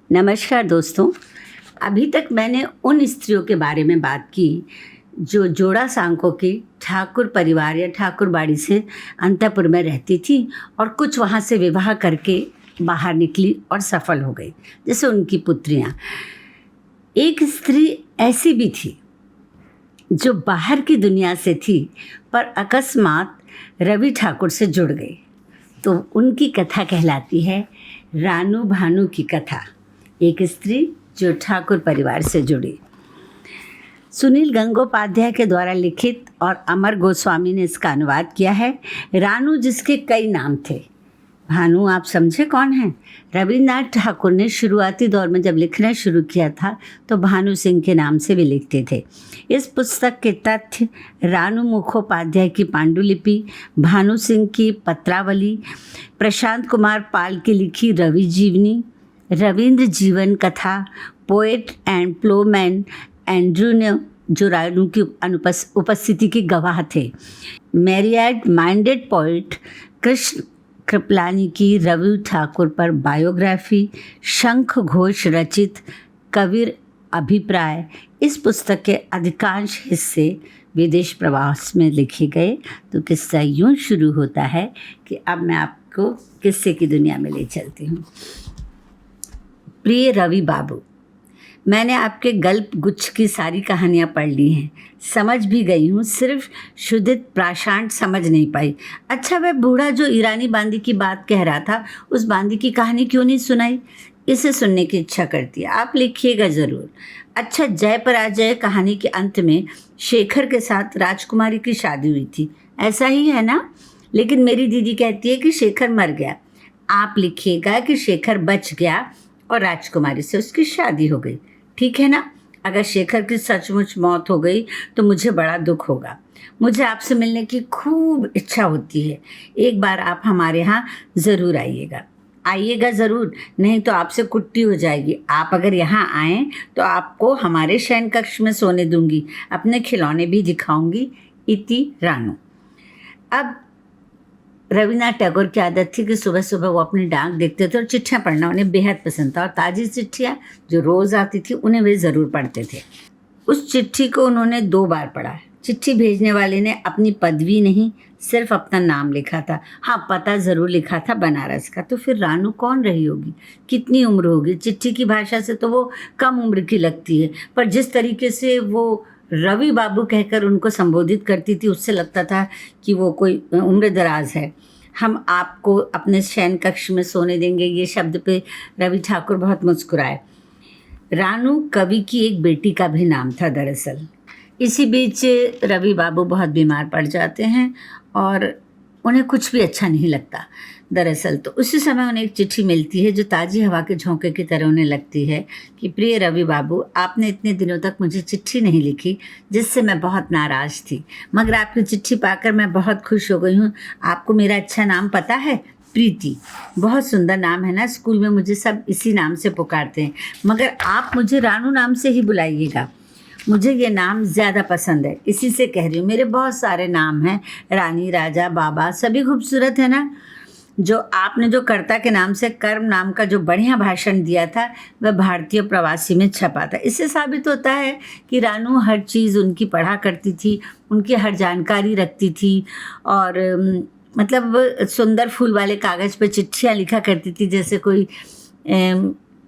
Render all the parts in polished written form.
नमस्कार दोस्तों। अभी तक मैंने उन स्त्रियों के बारे में बात की जो जोड़ा सांकों की ठाकुर परिवार या ठाकुर बाड़ी से अंतपुर में रहती थी और कुछ वहाँ से विवाह करके बाहर निकली और सफल हो गई, जैसे उनकी पुत्रियाँ। एक स्त्री ऐसी भी थी जो बाहर की दुनिया से थी पर अकस्मात रवि ठाकुर से जुड़ गई, तो उनकी कथा कहलाती है रानू भानू की कथा। एक स्त्री जो ठाकुर परिवार से जुड़ी। सुनील गंगोपाध्याय के द्वारा लिखित और अमर गोस्वामी ने इसका अनुवाद किया है। रानू जिसके कई नाम थे। भानु आप समझे कौन है? रविन्द्रनाथ ठाकुर ने शुरुआती दौर में जब लिखना शुरू किया था तो भानु सिंह के नाम से भी लिखते थे। इस पुस्तक के तथ्य रानू मुखोपाध्याय की पांडुलिपि, भानु सिंह की पत्रावली, प्रशांत कुमार पाल की लिखी रवि जीवनी, रविंद्र जीवन कथा, पोएट एंड प्लोमैन एंड्रू ने जो रानू की उपस्थिति की गवाह थे, मैरियाड माइंडेड पोएट कृष्ण कृपलानी की रवि ठाकुर पर बायोग्राफी, शंख घोष रचित कबीर अभिप्राय। इस पुस्तक के अधिकांश हिस्से विदेश प्रवास में लिखे गए। तो किस्सा यूँ शुरू होता है कि अब मैं आपको किस्से की दुनिया में ले चलती हूँ। प्रिय रवि बाबू, मैंने आपके गल्प गुच्छ की सारी कहानियाँ पढ़ ली हैं, समझ भी गई हूँ, सिर्फ शुद्धित प्राषांत समझ नहीं पाई। अच्छा, वह बूढ़ा जो ईरानी बांदी की बात कह रहा था, उस बांदी की कहानी क्यों नहीं सुनाई? इसे सुनने की इच्छा करती है, आप लिखिएगा ज़रूर। अच्छा, जय पराजय कहानी के अंत में शेखर के साथ राजकुमारी की शादी हुई थी, ऐसा ही है ना? लेकिन मेरी दीदी कहती है कि शेखर मर गया। आप लिखिएगा कि शेखर बच गया और राजकुमारी से उसकी शादी हो गई, ठीक है ना? अगर शेखर की सचमुच मौत हो गई तो मुझे बड़ा दुख होगा। मुझे आपसे मिलने की खूब इच्छा होती है। एक बार आप हमारे यहाँ ज़रूर आइएगा। आइएगा ज़रूर, नहीं तो आपसे कुट्टी हो जाएगी। आप अगर यहाँ आएँ तो आपको हमारे शयन कक्ष में सोने दूंगी, अपने खिलौने भी दिखाऊंगी। इति रानू। अब रविन्द्रनाथ टैगोर की आदत थी कि सुबह सुबह वो अपनी डाक देखते थे और चिट्ठियाँ पढ़ना उन्हें बेहद पसंद था, और ताज़ी चिट्ठियाँ जो रोज़ आती थी उन्हें वे ज़रूर पढ़ते थे। उस चिट्ठी को उन्होंने 2 बार पढ़ा। चिट्ठी भेजने वाले ने अपनी पदवी नहीं, सिर्फ अपना नाम लिखा था। हाँ, पता ज़रूर लिखा था बनारस का। तो फिर रानू कौन रही होगी, कितनी उम्र होगी? चिट्ठी की भाषा से तो वो कम उम्र की लगती है, पर जिस तरीके से वो रवि बाबू कहकर उनको संबोधित करती थी, उससे लगता था कि वो कोई उम्र दराज है। हम आपको अपने शयन कक्ष में सोने देंगे, ये शब्द पे रवि ठाकुर बहुत मुस्कुराए। रानू कवि की एक बेटी का भी नाम था दरअसल। इसी बीच रवि बाबू बहुत बीमार पड़ जाते हैं और उन्हें कुछ भी अच्छा नहीं लगता दरअसल। तो उसी समय उन्हें एक चिट्ठी मिलती है जो ताज़ी हवा के झोंके की तरह उन्हें लगती है कि प्रिय रवि बाबू, आपने इतने दिनों तक मुझे चिट्ठी नहीं लिखी, जिससे मैं बहुत नाराज़ थी, मगर आपकी चिट्ठी पाकर मैं बहुत खुश हो गई हूँ। आपको मेरा अच्छा नाम पता है? प्रीति। बहुत सुंदर नाम है ना? स्कूल में मुझे सब इसी नाम से पुकारते हैं, मगर आप मुझे रानू नाम से ही बुलाइएगा। मुझे ये नाम ज़्यादा पसंद है, इसी से कह रही हूँ। मेरे बहुत सारे नाम हैं, रानी, राजा, बाबा, सभी खूबसूरत है ना? जो आपने जो कर्ता के नाम से कर्म नाम का जो बढ़िया भाषण दिया था, वह भारतीय प्रवासी में छपा था। इससे साबित होता है कि रानू हर चीज़ उनकी पढ़ा करती थी, उनकी हर जानकारी रखती थी, और मतलब सुंदर फूल वाले कागज़ पर चिट्ठियाँ लिखा करती थी, जैसे कोई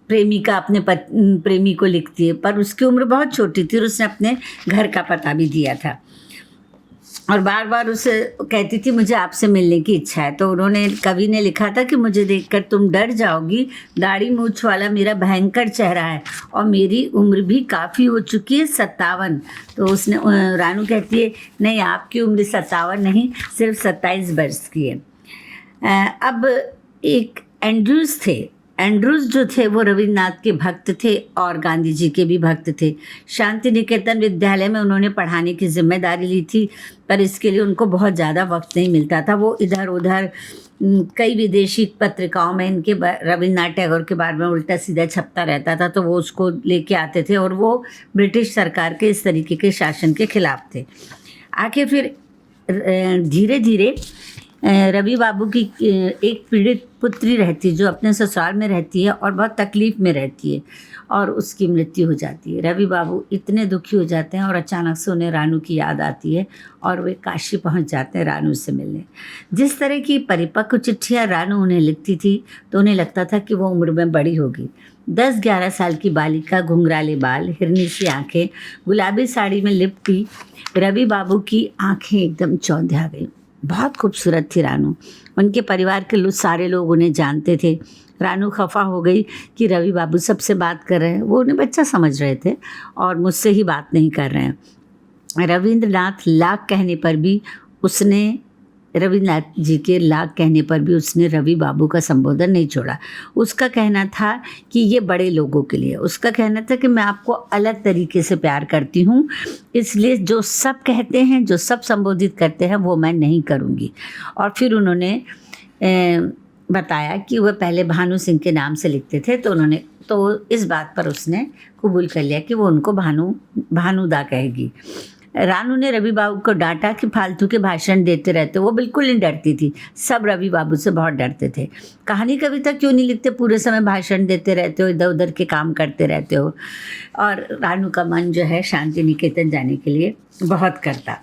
प्रेमिका अपने प्रेमी को लिखती है। पर उसकी उम्र बहुत छोटी थी और उसने अपने घर का पता भी दिया था, और बार बार उसे कहती थी मुझे आपसे मिलने की इच्छा है। तो उन्होंने, कवि ने लिखा था कि मुझे देखकर तुम डर जाओगी, दाढ़ी मूछ वाला मेरा भयंकर चेहरा है और मेरी उम्र भी काफ़ी हो चुकी है, 57। तो उसने, रानू कहती है नहीं, आपकी उम्र 57 नहीं, सिर्फ 27 वर्ष की है। अब एक एंड्रूज थे। एंड्रूज जो थे वो रविन्द्रनाथ के भक्त थे और गांधी जी के भी भक्त थे। शांति निकेतन विद्यालय में उन्होंने पढ़ाने की जिम्मेदारी ली थी, पर इसके लिए उनको बहुत ज़्यादा वक्त नहीं मिलता था। वो इधर उधर कई विदेशी पत्रिकाओं में इनके रविन्द्रनाथ टैगोर के बारे में उल्टा सीधा छपता रहता था, तो वो उसको लेके आते थे, और वो ब्रिटिश सरकार के इस तरीके के शासन के खिलाफ थे। आखिर फिर धीरे धीरे रवि बाबू की एक पीड़ित पुत्री रहती जो अपने ससुराल में रहती है और बहुत तकलीफ़ में रहती है और उसकी मृत्यु हो जाती है। रवि बाबू इतने दुखी हो जाते हैं और अचानक से उन्हें रानू की याद आती है और वे काशी पहुंच जाते हैं रानू से मिलने। जिस तरह की परिपक्व चिट्ठियाँ रानू उन्हें लिखती थी तो उन्हें लगता था कि वो उम्र में बड़ी होगी। 10-11 साल की बालिका, घुंघराले बाल, हिरनी सी आँखें, गुलाबी साड़ी में लिपटी रवि बाबू की आँखें एकदम चौंधिया गई। बहुत खूबसूरत थी रानू। उनके परिवार के सारे लोग उन्हें जानते थे। रानू खफा हो गई कि रवि बाबू सबसे बात कर रहे हैं। वो उन्हें बच्चा समझ रहे थे और मुझसे ही बात नहीं कर रहे हैं। रविन्द्रनाथ जी के लाख कहने पर भी उसने रवि बाबू का संबोधन नहीं छोड़ा। उसका कहना था कि ये बड़े लोगों के लिए, उसका कहना था कि मैं आपको अलग तरीके से प्यार करती हूँ, इसलिए जो सब कहते हैं, जो सब संबोधित करते हैं वो मैं नहीं करूँगी। और फिर उन्होंने बताया कि वह पहले भानु सिंह के नाम से लिखते थे, तो इस बात पर उसने कबूल कर लिया कि वो उनको भानुदा कहेगी। रानू ने रवि बाबू को डांटा कि फालतू के भाषण देते रहते। वो बिल्कुल नहीं डरती थी, सब रवि बाबू से बहुत डरते थे। कहानी कविता क्यों नहीं लिखते, पूरे समय भाषण देते रहते हो, इधर उधर के काम करते रहते हो। और रानू का मन जो है शांति निकेतन जाने के लिए बहुत करता।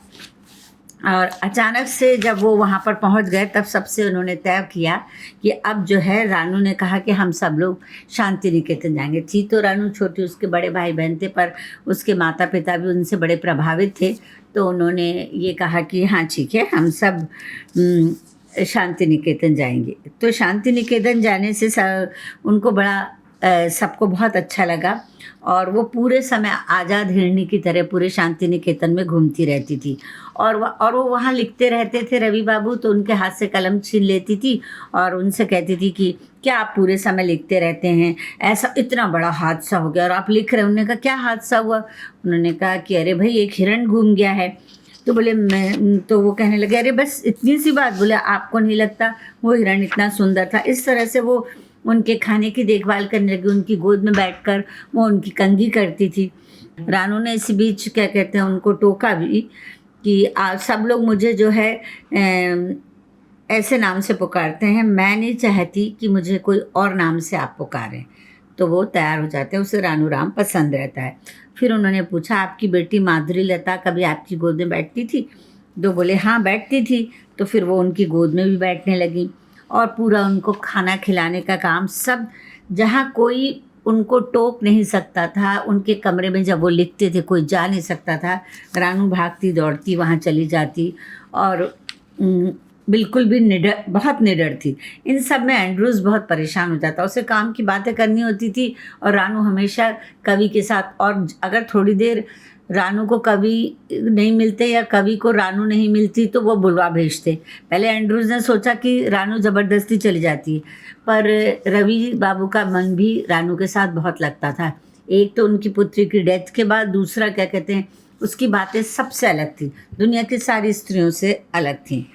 और अचानक से जब वो वहाँ पर पहुँच गए तब सबसे उन्होंने तय किया कि अब जो है, रानू ने कहा कि हम सब लोग शांति निकेतन जाएंगे। थी तो रानू छोटी, उसके बड़े भाई बहन थे, पर उसके माता पिता भी उनसे बड़े प्रभावित थे। तो उन्होंने ये कहा कि हाँ ठीक है, हम सब शांति निकेतन जाएंगे। तो शांति निकेतन जाने से उनको बड़ा सबको बहुत अच्छा लगा और वो पूरे समय आज़ाद हिरनी की तरह पूरे शांति निकेतन में घूमती रहती थी। और वो वहाँ लिखते रहते थे रवि बाबू, तो उनके हाथ से कलम छीन लेती थी और उनसे कहती थी कि क्या आप पूरे समय लिखते रहते हैं, ऐसा इतना बड़ा हादसा हो गया और आप लिख रहे हैं। उन्होंने कहा क्या हादसा हुआ? उन्होंने कहा कि अरे भाई एक हिरण घूम गया है। तो वो कहने लगे अरे बस इतनी सी बात। बोले आपको नहीं लगता वो हिरण इतना सुंदर था? इस तरह से वो उनके खाने की देखभाल करने लगी, उनकी गोद में बैठकर वो उनकी कंघी करती थी। रानू ने इसी बीच क्या कहते हैं उनको टोका भी कि सब लोग मुझे जो है ऐसे नाम से पुकारते हैं, मैं नहीं चाहती कि मुझे कोई और नाम से आप पुकारें। तो वो तैयार हो जाते हैं, उसे रानू राम पसंद रहता है। फिर उन्होंने पूछा आपकी बेटी माधुरी लता कभी आपकी गोद में बैठती थी? तो बोले हाँ बैठती थी। तो फिर वो उनकी गोद में भी बैठने लगी और पूरा उनको खाना खिलाने का काम सब, जहाँ कोई उनको टोक नहीं सकता था, उनके कमरे में जब वो लिखते थे कोई जा नहीं सकता था, रानू भागती दौड़ती वहाँ चली जाती और बिल्कुल भी निडर, बहुत निडर थी। इन सब में एंड्रूज बहुत परेशान हो जाता, उसे काम की बातें करनी होती थी और रानू हमेशा कवि के साथ। और अगर थोड़ी देर रानू को कवि नहीं मिलते या कवि को रानू नहीं मिलती तो वो बुलवा भेजते। पहले एंड्रूज ने सोचा कि रानू ज़बरदस्ती चली जाती है, पर रवि बाबू का मन भी रानू के साथ बहुत लगता था। एक तो उनकी पुत्री की डेथ के बाद, दूसरा क्या कहते हैं उसकी बातें सबसे अलग थी, दुनिया की सारी स्त्रियों से अलग थी।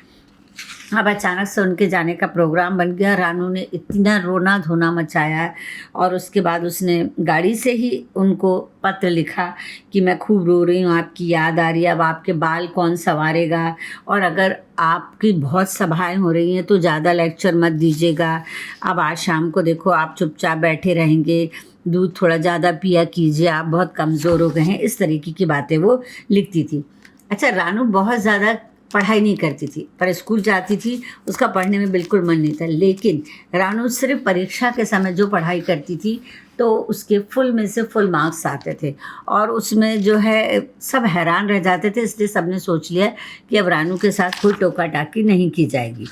अब अचानक से उनके जाने का प्रोग्राम बन गया। रानू ने इतना रोना धोना मचाया और उसके बाद उसने गाड़ी से ही उनको पत्र लिखा कि मैं खूब रो रही हूँ, आपकी याद आ रही है, अब आपके बाल कौन संवारेगा, और अगर आपकी बहुत सभाएं हो रही हैं तो ज़्यादा लेक्चर मत दीजिएगा, अब आज शाम को देखो आप चुपचाप बैठे रहेंगे, दूध थोड़ा ज़्यादा पिया कीजिए, आप बहुत कमज़ोर हो गए हैं। इस तरीके की बातें वो लिखती थी। अच्छा, रानू बहुत ज़्यादा पढ़ाई नहीं करती थी, पर स्कूल जाती थी, उसका पढ़ने में बिल्कुल मन नहीं था। लेकिन रानू सिर्फ परीक्षा के समय जो पढ़ाई करती थी तो उसके फुल में से फुल मार्क्स आते थे और उसमें जो है सब हैरान रह जाते थे। इसलिए सबने सोच लिया कि अब रानू के साथ कोई टोका टाकी नहीं की जाएगी।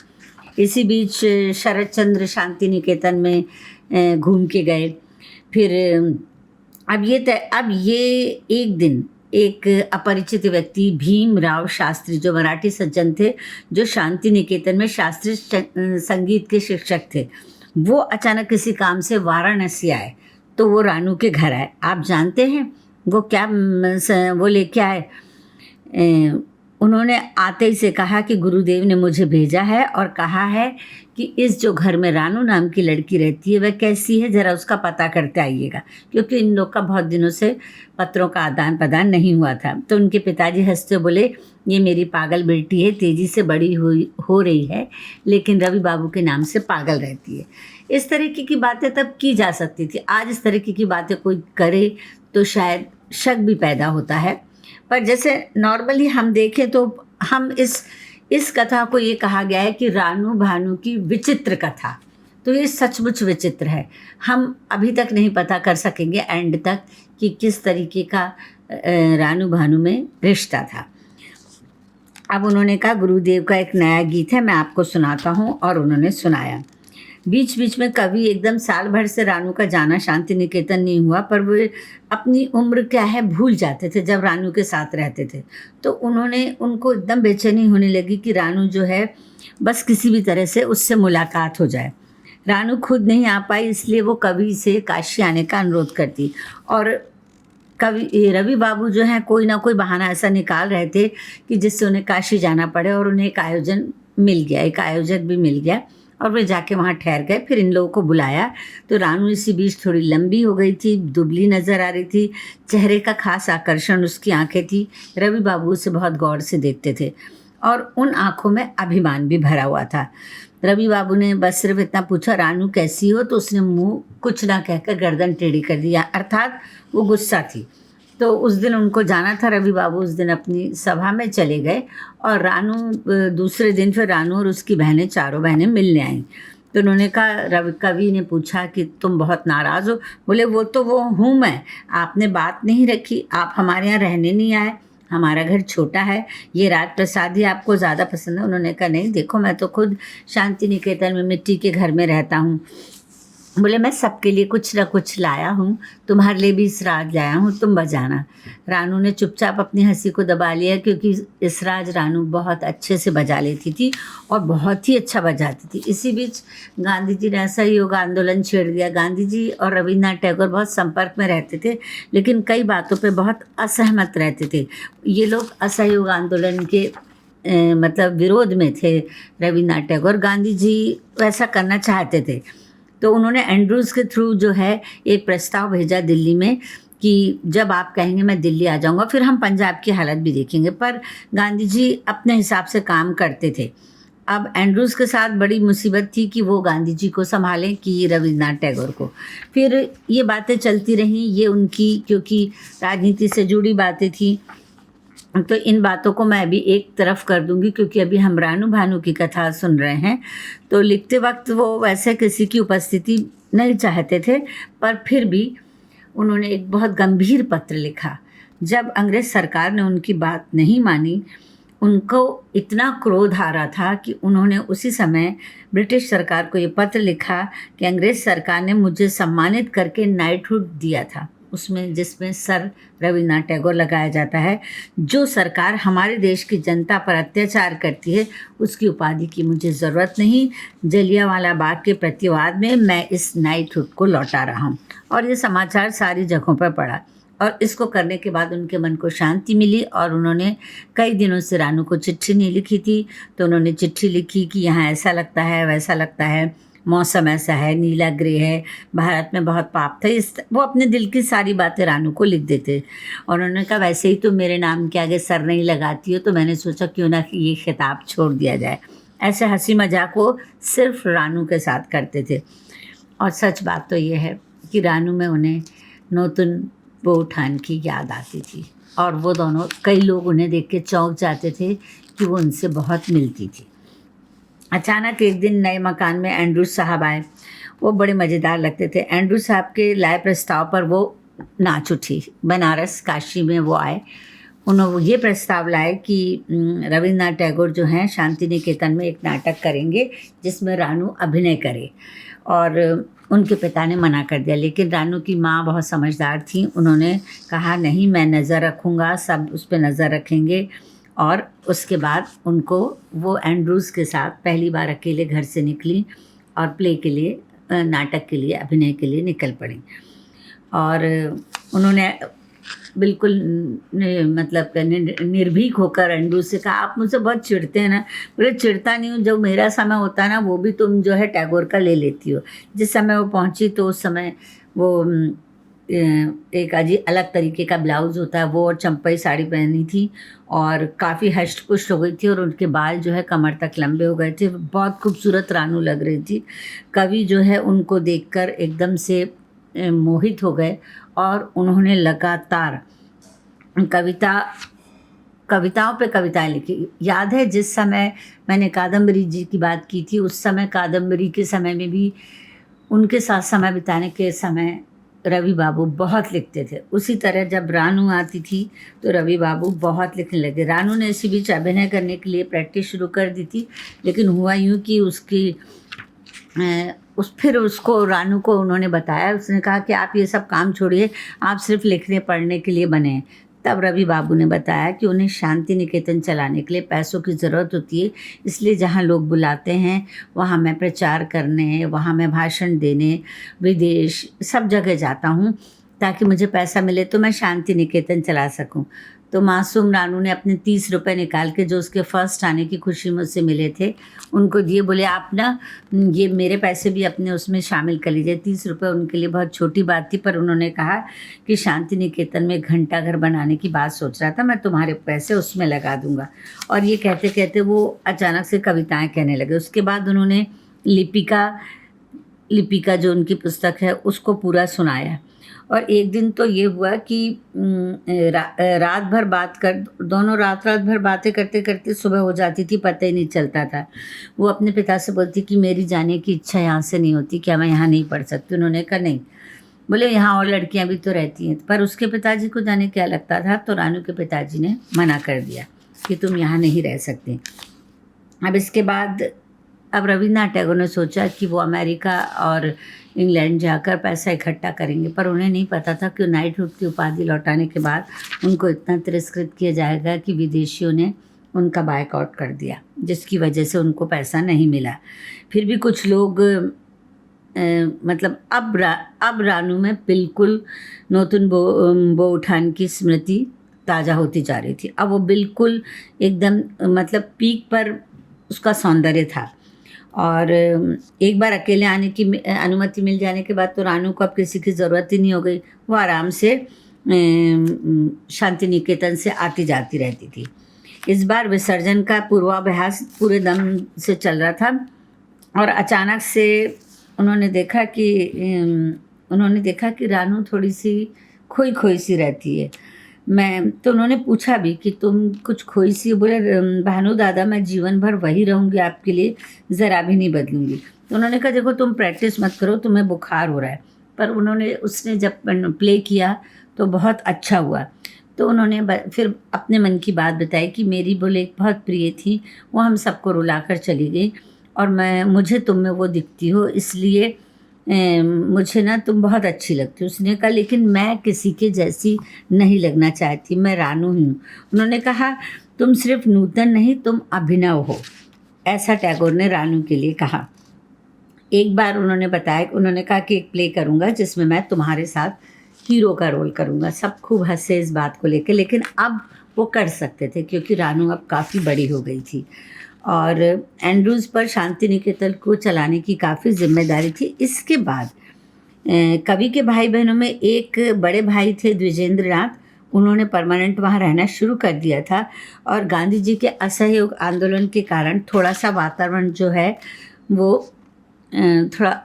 इसी बीच शरद चंद्र शांति निकेतन में घूम के गए। फिर अब ये एक दिन एक अपरिचित व्यक्ति भीमराव शास्त्री, जो मराठी सज्जन थे, जो शांति निकेतन में शास्त्रीय संगीत के शिक्षक थे, वो अचानक किसी काम से वाराणसी आए। तो वो रानू के घर आए। आप जानते हैं वो क्या वो लेके आए? उन्होंने आते ही से कहा कि गुरुदेव ने मुझे भेजा है और कहा है कि इस जो घर में रानू नाम की लड़की रहती है वह कैसी है, ज़रा उसका पता करते आइएगा, क्योंकि इन लोग का बहुत दिनों से पत्रों का आदान प्रदान नहीं हुआ था। तो उनके पिताजी हंसते बोले, ये मेरी पागल बेटी है, तेज़ी से बड़ी हो रही है, लेकिन रवि बाबू के नाम से पागल रहती है। इस तरीके की बातें तब की जा सकती थी, आज इस तरीके की बातें कोई करे तो शायद शक भी पैदा होता है। पर जैसे नॉर्मली हम देखें तो हम इस कथा को ये कहा गया है कि रानू भानू की विचित्र कथा, तो ये सचमुच विचित्र है। हम अभी तक नहीं पता कर सकेंगे एंड तक कि किस तरीके का रानू भानू में रिश्ता था। अब उन्होंने कहा गुरुदेव का एक नया गीत है, मैं आपको सुनाता हूँ, और उन्होंने सुनाया। बीच बीच में कभी एकदम साल भर से रानू का जाना शांति निकेतन नहीं हुआ, पर वो अपनी उम्र क्या है भूल जाते थे जब रानू के साथ रहते थे। तो उनको एकदम बेचैनी होने लगी कि रानू जो है बस किसी भी तरह से उससे मुलाकात हो जाए। रानू खुद नहीं आ पाई, इसलिए वो कवि से काशी आने का अनुरोध करती, और कवि रवि बाबू जो हैं कोई ना कोई बहाना ऐसा निकाल रहे थे कि जिससे उन्हें काशी जाना पड़े, और उन्हें एक आयोजक भी मिल गया और वे जाके वहाँ ठहर गए। फिर इन लोगों को बुलाया तो रानू इसी बीच थोड़ी लंबी हो गई थी, दुबली नज़र आ रही थी, चेहरे का खास आकर्षण उसकी आंखें थी। रवि बाबू उसे बहुत गौर से देखते थे और उन आंखों में अभिमान भी भरा हुआ था। रवि बाबू ने बस सिर्फ इतना पूछा, रानू कैसी हो, तो उसने मुंह कुछ ना कहकर गर्दन टेढ़ी कर दिया, अर्थात वो गुस्सा थी। तो उस दिन उनको जाना था, रवि बाबू उस दिन अपनी सभा में चले गए, और दूसरे दिन फिर रानू और उसकी बहनें, चारों बहनें मिलने आईं। तो उन्होंने कहा, कवि ने पूछा कि तुम बहुत नाराज़ हो। बोले, वो हूँ मैं, आपने बात नहीं रखी, आप हमारे यहाँ रहने नहीं आए, हमारा घर छोटा है, ये राज प्रसाद ही आपको ज़्यादा पसंद है। उन्होंने कहा, नहीं देखो, मैं तो खुद शांति निकेतन में मिट्टी के घर में रहता हूँ। बोले, मैं सबके लिए कुछ ना कुछ लाया हूँ, तुम्हारे लिए भी इसराज लाया हूँ, तुम बजाना। रानू ने चुपचाप अपनी हंसी को दबा लिया, क्योंकि इसराज रानू बहुत अच्छे से बजा लेती थी और बहुत ही अच्छा बजाती थी। इसी बीच गांधी जी ने असहयोग आंदोलन छेड़ दिया। गांधी जी और रविन्द्रनाथ टैगोर बहुत संपर्क में रहते थे, लेकिन कई बातों पर बहुत असहमत रहते थे। ये लोग असहयोग आंदोलन के मतलब विरोध में थे। रविन्द्रनाथ टैगोर, गांधी जी वैसा करना चाहते थे, तो उन्होंने एंड्रूज़ के थ्रू जो है एक प्रस्ताव भेजा दिल्ली में कि जब आप कहेंगे मैं दिल्ली आ जाऊंगा, फिर हम पंजाब की हालत भी देखेंगे। पर गांधी जी अपने हिसाब से काम करते थे। अब एंड्रूज़ के साथ बड़ी मुसीबत थी कि वो गांधी जी को संभालें कि रविन्द्रनाथ टैगोर को। फिर ये बातें चलती रहीं, ये उनकी क्योंकि राजनीति से जुड़ी बातें थी, तो इन बातों को मैं अभी एक तरफ कर दूंगी, क्योंकि अभी हम रानू भानू की कथा सुन रहे हैं। तो लिखते वक्त वो वैसे किसी की उपस्थिति नहीं चाहते थे, पर फिर भी उन्होंने एक बहुत गंभीर पत्र लिखा। जब अंग्रेज़ सरकार ने उनकी बात नहीं मानी, उनको इतना क्रोध आ रहा था कि उन्होंने उसी समय ब्रिटिश सरकार को ये पत्र लिखा कि अंग्रेज़ सरकार ने मुझे सम्मानित करके नाइटहुड दिया था, उसमें जिसमें सर रविन्द्रनाथ टैगोर लगाया जाता है। जो सरकार हमारे देश की जनता पर अत्याचार करती है, उसकी उपाधि की मुझे ज़रूरत नहीं। जलियांवाला बाग के प्रतिवाद में मैं इस नाइटहुड को लौटा रहा हूँ। और ये समाचार सारी जगहों पर पड़ा, और इसको करने के बाद उनके मन को शांति मिली, और उन्होंने कई दिनों से रानू को चिट्ठी नहीं लिखी थी। तो उन्होंने चिट्ठी लिखी कि यहाँ ऐसा लगता है, वैसा लगता है, मौसम ऐसा है, नीला ग्रे है, भारत में बहुत पाप था। वो अपने दिल की सारी बातें रानू को लिख देते। और उन्होंने कहा, वैसे ही तो मेरे नाम के आगे सर नहीं लगाती हो, तो मैंने सोचा क्यों ना कि ये खिताब छोड़ दिया जाए। ऐसे हंसी मजाक वो सिर्फ रानू के साथ करते थे। और सच बात तो ये है कि रानू में उन्हें नोतुन बोठान की याद आती थी, और वो दोनों, कई लोग उन्हें देख के चौंक जाते थे कि वो उनसे बहुत मिलती थी। अचानक एक दिन नए मकान में एंड्रूज़ साहब आए। वो बड़े मज़ेदार लगते थे। एंड्रूज़ साहब के लाए प्रस्ताव पर वो नाच उठी। बनारस, काशी में वो आए। उन्होंने ये प्रस्ताव लाए कि रविन्द्रनाथ टैगोर जो हैं शांति निकेतन में एक नाटक करेंगे जिसमें रानू अभिनय करे, और उनके पिता ने मना कर दिया। लेकिन रानू की माँ बहुत समझदार थी, उन्होंने कहा, नहीं, मैं नज़र रखूँगा, सब उस पर नज़र रखेंगे। और उसके बाद उनको वो एंड्रूज़ के साथ पहली बार अकेले घर से निकली और प्ले के लिए, नाटक के लिए, अभिनय के लिए निकल पड़ी। और उन्होंने बिल्कुल मतलब निर्भीक होकर एंड्रू से कहा, आप मुझसे बहुत चिढ़ते हैं ना? बोले, चिढ़ता नहीं हूँ, जब मेरा समय होता है ना वो भी तुम जो है टैगोर का ले लेती हो। जिस समय वो पहुँची तो उस समय वो एक अजीब अलग तरीके का ब्लाउज़ होता है वो और चंपई साड़ी पहनी थी और काफ़ी हष्ट पुष्ट हो गई थी और उनके बाल जो है कमर तक लंबे हो गए थे। बहुत खूबसूरत रानू लग रही थी। कवि जो है उनको देखकर एकदम से मोहित हो गए और उन्होंने लगातार कविताओं पे कविताएं लिखी। याद है जिस समय मैंने कादम्बरी जी की बात की थी, उस समय कादम्बरी के समय में भी उनके साथ समय बिताने के समय रवि बाबू बहुत लिखते थे। उसी तरह जब रानू आती थी तो रवि बाबू बहुत लिखने लगे। रानू ने इसी बीच अभिनय करने के लिए प्रैक्टिस शुरू कर दी थी, लेकिन हुआ यूँ कि फिर उसको रानू को उन्होंने बताया, उसने कहा कि आप ये सब काम छोड़िए, आप सिर्फ लिखने पढ़ने के लिए बने हैं। तब रवि बाबू ने बताया कि उन्हें शांति निकेतन चलाने के लिए पैसों की ज़रूरत होती है, इसलिए जहाँ लोग बुलाते हैं वहाँ मैं प्रचार करने, वहाँ मैं भाषण देने, विदेश सब जगह जाता हूँ ताकि मुझे पैसा मिले तो मैं शांति निकेतन चला सकूँ। तो मासूम रानू ने अपने 30 रुपये निकाल के जो उसके फर्स्ट आने की खुशी मुझसे मिले थे उनको दिए। बोले, आप ना ये मेरे पैसे भी अपने उसमें शामिल कर लीजिए। 30 रुपये उनके लिए बहुत छोटी बात थी, पर उन्होंने कहा कि शांति निकेतन में घंटा घर बनाने की बात सोच रहा था, मैं तुम्हारे पैसे उसमें लगा दूंगा। और ये कहते कहते वो अचानक से कविताएँ कहने लगे। उसके बाद उन्होंने लिपिका जो उनकी पुस्तक है उसको पूरा सुनाया। और एक दिन तो ये हुआ कि रात भर दोनों रात भर बातें करते करते सुबह हो जाती थी, पता ही नहीं चलता था। वो अपने पिता से बोलती कि मेरी जाने की इच्छा यहाँ से नहीं होती, क्या मैं यहाँ नहीं पढ़ सकती? उन्होंने कहा नहीं। बोले, यहाँ और लड़कियाँ भी तो रहती हैं। पर उसके पिताजी को जाने क्या लगता था, तो रानू के पिताजी ने मना कर दिया कि तुम यहाँ नहीं रह सकते। अब रविन्द्रनाथ टैगोर ने सोचा कि वो अमेरिका और इंग्लैंड जाकर पैसा इकट्ठा करेंगे, पर उन्हें नहीं पता था कि नाइटहुड की उपाधि लौटाने के बाद उनको इतना तिरस्कृत किया जाएगा कि विदेशियों ने उनका बायकॉट कर दिया, जिसकी वजह से उनको पैसा नहीं मिला। फिर भी कुछ लोग अब रानू में बिल्कुल नोतुन बोउठान की स्मृति ताज़ा होती जा रही थी। अब वो बिल्कुल एकदम मतलब पीक पर उसका सौंदर्य था। और एक बार अकेले आने की अनुमति मिल जाने के बाद तो रानू को अब किसी की ज़रूरत ही नहीं हो गई। वो आराम से शांति निकेतन से आती जाती रहती थी। इस बार विसर्जन का पूर्वाभ्यास पूरे दम से चल रहा था और अचानक से उन्होंने देखा कि रानू थोड़ी सी खोई खोई सी रहती है। तो उन्होंने पूछा भी कि तुम कुछ खोई सी? बोले, भानु दादा, मैं जीवन भर वही रहूँगी आपके लिए, ज़रा भी नहीं बदलूँगी। तो उन्होंने कहा, देखो तुम प्रैक्टिस मत करो, तुम्हें बुखार हो रहा है। पर उसने जब प्ले किया तो बहुत अच्छा हुआ। तो उन्होंने फिर अपने मन की बात बताई कि मेरी बोले एक बहुत प्रिय थी, वो हम सबको रुला कर चली गई और मुझे तुम में वो दिखती हो, इसलिए मुझे ना तुम बहुत अच्छी लगती हो। उसने कहा, लेकिन मैं किसी के जैसी नहीं लगना चाहती, मैं रानू हूँ। उन्होंने कहा, तुम सिर्फ नूतन नहीं, तुम अभिनव हो, ऐसा टैगोर ने रानू के लिए कहा। एक बार उन्होंने कहा कि एक प्ले करूँगा जिसमें मैं तुम्हारे साथ हीरो का रोल करूँगा। सब खूब हंसे इस बात को लेकर, लेकिन अब वो कर सकते थे क्योंकि रानू अब काफ़ी बड़ी हो गई थी और एंड्रूज़ पर शांति निकेतन को चलाने की काफ़ी जिम्मेदारी थी। इसके बाद कवि के भाई बहनों में एक बड़े भाई थे द्विजेंद्र नाथ, उन्होंने परमानेंट वहाँ रहना शुरू कर दिया था और गांधी जी के असहयोग आंदोलन के कारण थोड़ा सा वातावरण जो है वो थोड़ा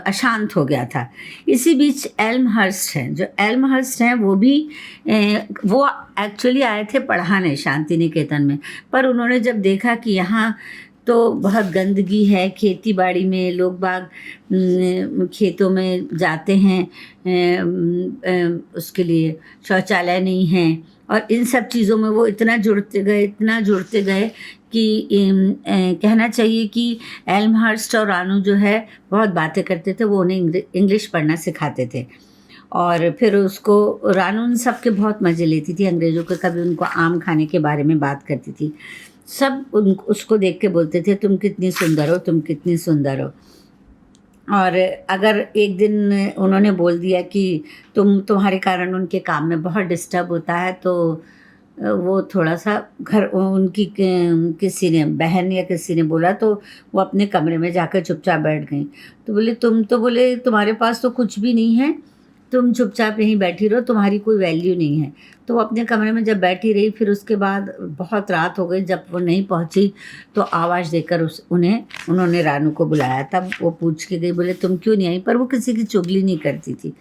अशांत हो गया था। इसी बीच एल्महर्स्ट हैं वो एक्चुअली आए थे पढ़ाने शांति निकेतन में, पर उन्होंने जब देखा कि यहाँ तो बहुत गंदगी है, खेती बाड़ी में लोग बाग खेतों में जाते हैं, उसके लिए शौचालय नहीं है और इन सब चीज़ों में वो इतना जुड़ते गए कि कहना चाहिए कि एल्महर्स्ट और रानू जो है बहुत बातें करते थे। वो उन्हें इंग्लिश पढ़ना सिखाते थे और फिर रानू उन सब के बहुत मज़े लेती थी। अंग्रेज़ों के कभी उनको आम खाने के बारे में बात करती थी। सब उसको देख के बोलते थे, तुम कितनी सुंदर हो, तुम कितनी सुंदर हो। और अगर एक दिन उन्होंने बोल दिया कि तुम्हारे कारण उनके काम में बहुत डिस्टर्ब होता है, तो वो थोड़ा-सा घर उनकी किसी ने बहन या किसी ने बोला, तो वो अपने कमरे में जाकर चुपचाप बैठ गईं। तो बोले तुम तो बोले तुम्हारे पास तो कुछ भी नहीं है, तुम चुपचाप यहीं बैठी रहो, तुम्हारी कोई वैल्यू नहीं है। तो वो अपने कमरे में जब बैठी रही, फिर उसके बाद बहुत रात हो गई, जब वो नहीं पहुंची तो आवाज़ देकर उन्होंने रानू को बुलाया। तब वो पूछ के गई, बोले तुम क्यों नहीं आई? पर वो किसी की चुगली नहीं करती थी।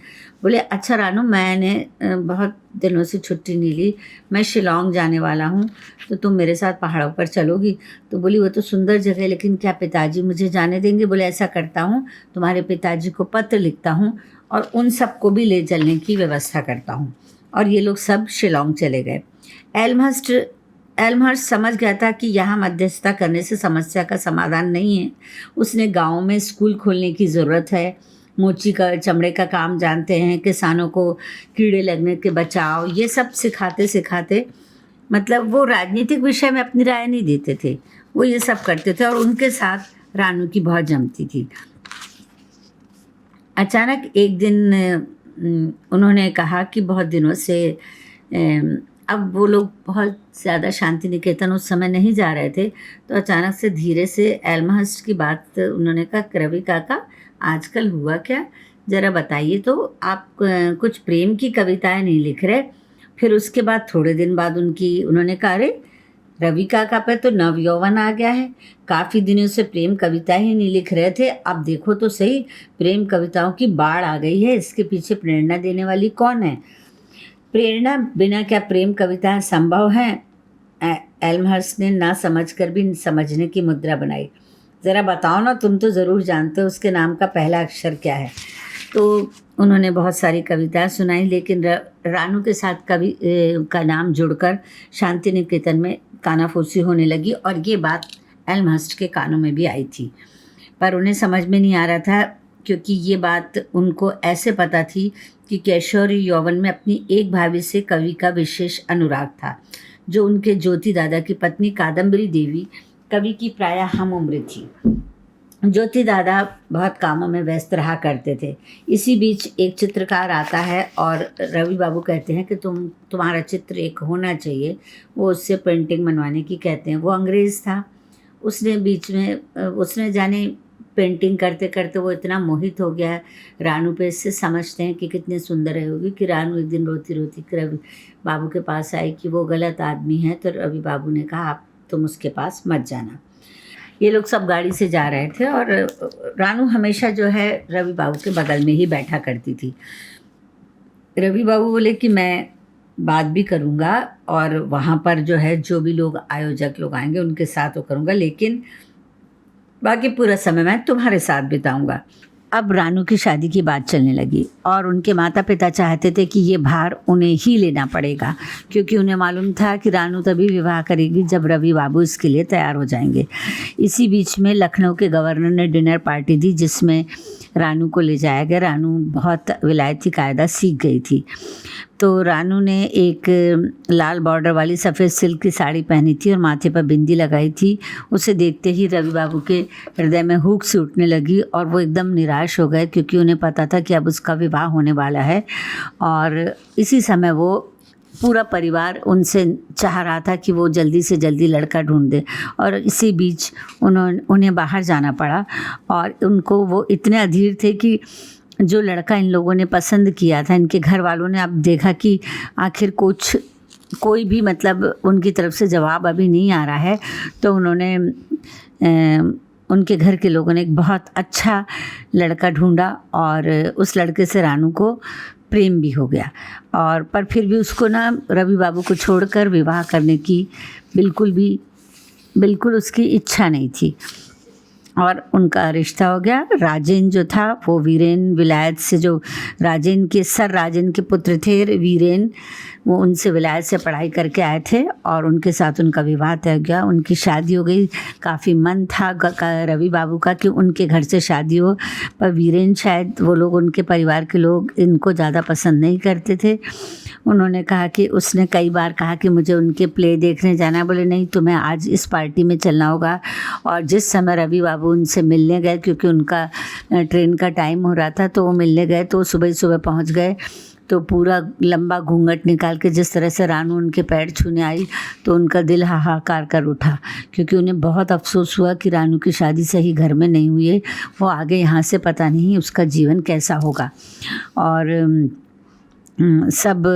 बोले अच्छा रानू, मैंने बहुत दिनों से छुट्टी नहीं ली, मैं शिलांग जाने वाला हूँ, तो तुम मेरे साथ पहाड़ों पर चलोगी? तो बोली वो तो सुंदर जगह है, लेकिन क्या पिताजी मुझे जाने देंगे? बोले ऐसा करता हूँ, तुम्हारे पिताजी को पत्र लिखता हूँ और उन सबको भी ले चलने की व्यवस्था करता हूँ। और ये लोग सब शिलांग चले गए। एल्महर्स्ट समझ गया था कि यहाँ मध्यस्थता करने से समस्या का समाधान नहीं है। उसने गाँव में स्कूल खोलने की ज़रूरत है, मोची का चमड़े का काम जानते हैं, किसानों को कीड़े लगने के बचाव, ये सब सिखाते सिखाते, मतलब वो राजनीतिक विषय में अपनी राय नहीं देते थे, वो ये सब करते थे और उनके साथ रानू की बहुत जमती थी। अचानक एक दिन उन्होंने कहा कि बहुत दिनों से अब वो लोग बहुत ज़्यादा शांति निकेतन उस समय नहीं जा रहे थे, तो अचानक से धीरे से एल्महर्स्ट की बात उन्होंने कहा, रवि काका आजकल हुआ क्या, ज़रा बताइए तो, आप कुछ प्रेम की कविताएं नहीं लिख रहे? फिर उसके बाद थोड़े दिन बाद उन्होंने कहा, अरे रवि काका पे तो नव यौवन आ गया है, काफ़ी दिनों से प्रेम कविता ही नहीं लिख रहे थे, अब देखो तो सही, प्रेम कविताओं की बाढ़ आ गई है, इसके पीछे प्रेरणा देने वाली कौन है? प्रेरणा बिना क्या प्रेम कविताएं संभव हैं? एल्महर्स्ट ने ना समझ कर भी समझने की मुद्रा बनाई। ज़रा बताओ ना, तुम तो ज़रूर जानते हो उसके नाम का पहला अक्षर क्या है। तो उन्होंने बहुत सारी कविताएं सुनाई, लेकिन रानू के साथ कवि का नाम जुड़कर शांति निकेतन में कानाफूसी होने लगी और ये बात एल्महर्स्ट के कानों में भी आई थी, पर उन्हें समझ में नहीं आ रहा था, क्योंकि ये बात उनको ऐसे पता थी कि किशोरी यौवन में अपनी एक भाभी से कवि का विशेष अनुराग था, जो उनके ज्योति दादा की पत्नी कादम्बरी देवी कवि की प्रायः हम उम्र थी। ज्योति दादा बहुत कामों में व्यस्त रहा करते थे। इसी बीच एक चित्रकार आता है और रवि बाबू कहते हैं कि तुम्हारा चित्र एक होना चाहिए, वो उससे पेंटिंग बनवाने की कहते हैं। वो अंग्रेज़ था, उसने जाने पेंटिंग करते करते वो इतना मोहित हो गया रानू पे, इससे समझते हैं कि कितनी सुंदर रहेगी, कि रानू एक दिन रोती रोती रवि बाबू के पास आई कि वो गलत आदमी है। तो रवि बाबू ने कहा, तुम उसके पास मत जाना। ये लोग सब गाड़ी से जा रहे थे और रानू हमेशा जो है रवि बाबू के बगल में ही बैठा करती थी। रवि बाबू बोले कि मैं बात भी करूँगा और वहाँ पर जो है जो भी लोग आयोजक लोग आएंगे उनके साथ वो करूँगा, लेकिन बाकी पूरा समय मैं तुम्हारे साथ बिताऊँगा। अब रानू की शादी की बात चलने लगी और उनके माता पिता चाहते थे कि ये भार उन्हें ही लेना पड़ेगा, क्योंकि उन्हें मालूम था कि रानू तभी विवाह करेगी जब रवि बाबू इसके लिए तैयार हो जाएंगे। इसी बीच में लखनऊ के गवर्नर ने डिनर पार्टी दी, जिसमें रानू को ले जाया गया। रानू बहुत विलायती कायदा सीख गई थी, तो रानू ने एक लाल बॉर्डर वाली सफ़ेद सिल्क की साड़ी पहनी थी और माथे पर बिंदी लगाई थी। उसे देखते ही रवि बाबू के हृदय में हुक सी उठने लगी और वो एकदम निराश हो गए, क्योंकि उन्हें पता था कि अब उसका विवाह होने वाला है। और इसी समय वो पूरा परिवार उनसे चाह रहा था कि वो जल्दी से जल्दी लड़का ढूंढ दे, और इसी बीच उन्हें बाहर जाना पड़ा। और उनको वो इतने अधीर थे कि जो लड़का इन लोगों ने पसंद किया था, इनके घर वालों ने अब देखा कि आखिर कोई भी मतलब उनकी तरफ से जवाब अभी नहीं आ रहा है, तो उन्होंने उनके घर के लोगों ने एक बहुत अच्छा लड़का ढूंढा और उस लड़के से रानू को प्रेम भी हो गया। और पर फिर भी उसको ना रवि बाबू को छोड़कर विवाह करने की बिल्कुल उसकी इच्छा नहीं थी और उनका रिश्ता हो गया। राजेन जो था वो वीरेन विलायत से, जो राजेन के सर राजेन के पुत्र थे वीरेन, वो उनसे विलायत से पढ़ाई करके आए थे और उनके साथ उनका विवाह तय गया। उनकी शादी हो गई। काफ़ी मन था रवि बाबू का कि उनके घर से शादी हो, पर वीरेन शायद वो लोग, उनके परिवार के लोग इनको ज़्यादा पसंद नहीं करते थे। उन्होंने कहा कि उसने कई बार कहा कि मुझे उनके प्ले देखने जाना है। बोले नहीं, तुम्हें आज इस पार्टी में चलना होगा। और जिस समय रवि बाबू वो उनसे मिलने गए क्योंकि उनका ट्रेन का टाइम हो रहा था, तो वो मिलने गए। तो सुबह ही सुबह पहुंच गए, तो पूरा लंबा घूंघट निकाल के जिस तरह से रानू उनके पैर छूने आई, तो उनका दिल हाहाकार कर उठा, क्योंकि उन्हें बहुत अफसोस हुआ कि रानू की शादी सही घर में नहीं हुई है। वो आगे यहाँ से पता नहीं उसका जीवन कैसा होगा। और सब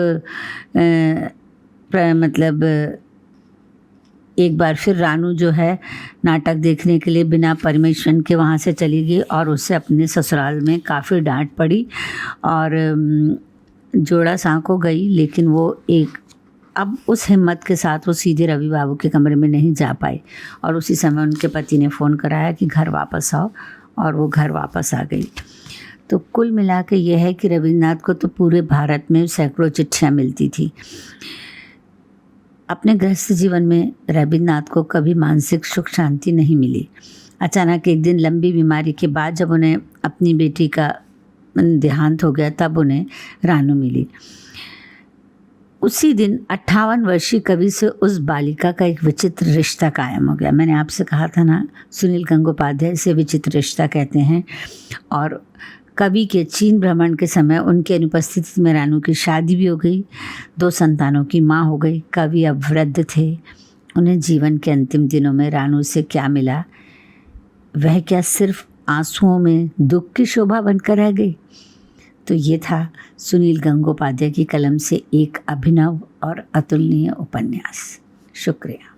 मतलब एक बार फिर रानू जो है नाटक देखने के लिए बिना परमिशन के वहाँ से चली गई, और उससे अपने ससुराल में काफ़ी डांट पड़ी। और जोड़ा सांको गई, लेकिन वो अब उस हिम्मत के साथ वो सीधे रवि बाबू के कमरे में नहीं जा पाई। और उसी समय उनके पति ने फ़ोन कराया कि घर वापस आओ, और वो घर वापस आ गई। तो कुल मिला के ये है कि रविन्द्रनाथ को तो पूरे भारत में सैकड़ों चिट्ठियाँ मिलती थी। अपने गृहस्थ जीवन में रविन्द्रनाथ को कभी मानसिक सुख शांति नहीं मिली। अचानक एक दिन लंबी बीमारी के बाद जब उन्हें अपनी बेटी का देहांत हो गया, तब उन्हें रानू मिली। उसी दिन 58 वर्षीय कवि से उस बालिका का एक विचित्र रिश्ता कायम हो गया। मैंने आपसे कहा था ना, सुनील गंगोपाध्याय से विचित्र रिश्ता कहते हैं। और कवि के चीन भ्रमण के समय उनकी अनुपस्थिति में रानू की शादी भी हो गई, 2 संतानों की माँ हो गई। कवि अब वृद्ध थे। उन्हें जीवन के अंतिम दिनों में रानू से क्या मिला? वह क्या सिर्फ आंसुओं में दुख की शोभा बनकर रह गई? तो ये था सुनील गंगोपाध्याय की कलम से एक अभिनव और अतुलनीय उपन्यास। शुक्रिया।